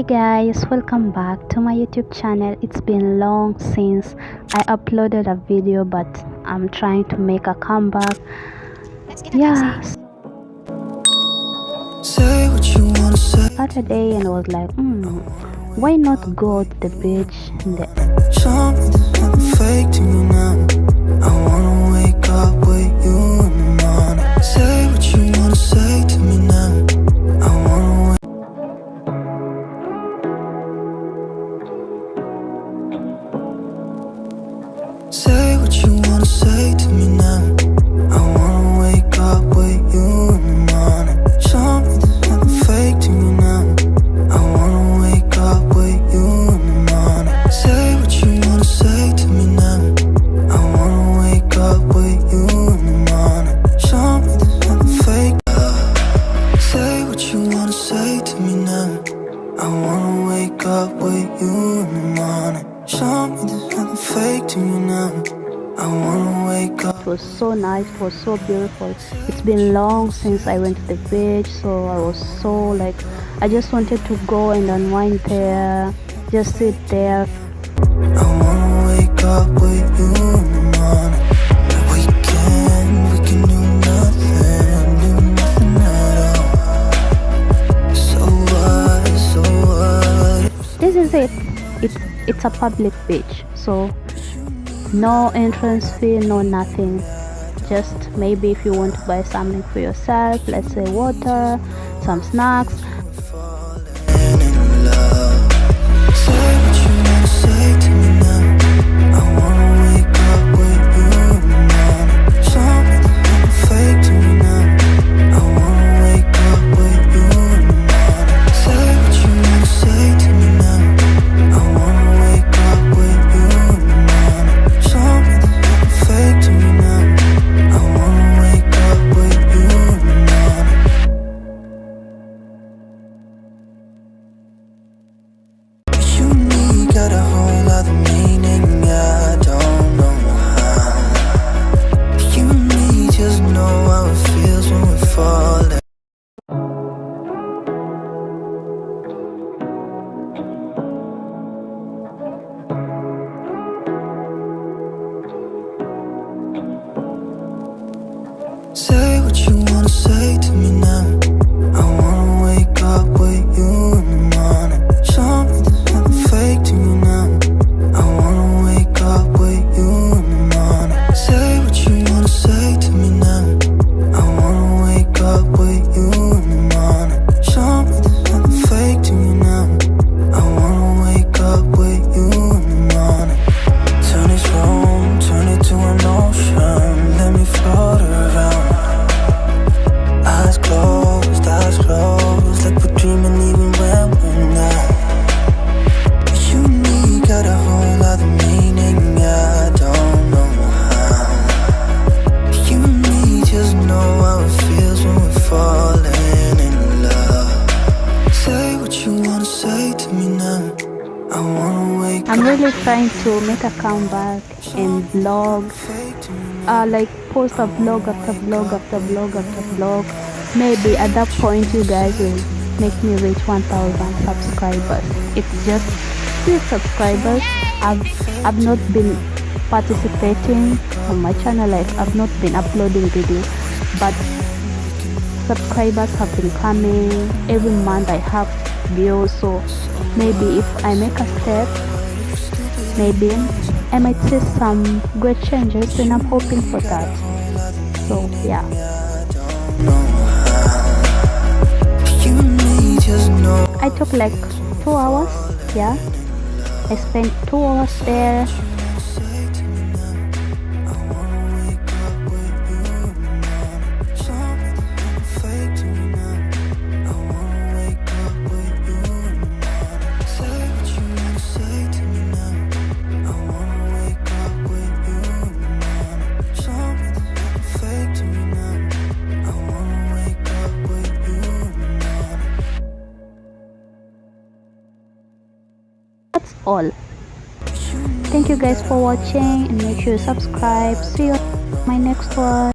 guys, welcome back to my YouTube channel. It's been long since I uploaded a video, but I'm trying to make a comeback. Yeah, say what you wanna say. Saturday, and I was like, why not go to the beach? Show me there's nothing fake to me now. I wanna wake up with you in the morning. Say what you wanna say to me now. I wanna wake. Say what you wanna say to me now. I wanna wake up with you in the morning. Show me there's nothing fake to me now. I wanna wake up with you in the morning. Say what you wanna say to me now. I wanna wake up with you in the morning. Show me there's nothing fake. Say what you wanna say to me now. I wanna wake up with you in the morning. Show me there's nothing fake to me now. I wanna wake up. It was so nice, it was so beautiful. It's been long since I went to the beach, so I was so like, I just wanted to go and unwind there, just sit there. I wanna wake up with you in the morning. We can do nothing at all. So what? This is it. It's a public beach, so no entrance fee, no nothing. Just maybe if you want to buy something for yourself, let's say water, some snacks. Falling in love. Say what you wanna say to me now. I wanna wake up with you in the morning. Show me there's nothing fake to me now. I wanna wake up with you in the morning. Say what you wanna say to me now. I wanna wake up with you in the morning. Show me there's nothing fake to me now. I wanna wake up with you in the morning. You and me got a whole other meaning, I don't know how. You and me just know how it feels when we fall. Say what you wanna say to me now. I wanna wake up with you in the morning. Show me there's nothing fake to me now. I wanna wake up with you in the morning. Say what you wanna say to me now. I wanna wake up with you in the morning. Show me there's nothing fake to me now. I wanna wake up with you in the morning. Turn this room, turn it to an ocean. Let me float around. Eyes closed, like we're dreaming even when we're not. You and me got a whole other meaning, I don't know how. You and me just know how it feels when we're falling in love. Say what you wanna say to me now. I wanna wake I'm up. really trying to make a comeback and vlog, like post a vlog after vlog after vlog after vlog. Maybe at that point you guys will make me reach 1,000 subscribers. It's just 3 subscribers. I've not been participating on my channel, like I've not been uploading videos, but subscribers have been coming every month. I have views, so maybe if I make a step, maybe I might see some great changes, and I'm hoping for that. So yeah, You and me just know. I took like 2 hours. Yeah, I spent 2 hours there. That's all. Thank you guys for watching, and make sure you subscribe. See you on my next one.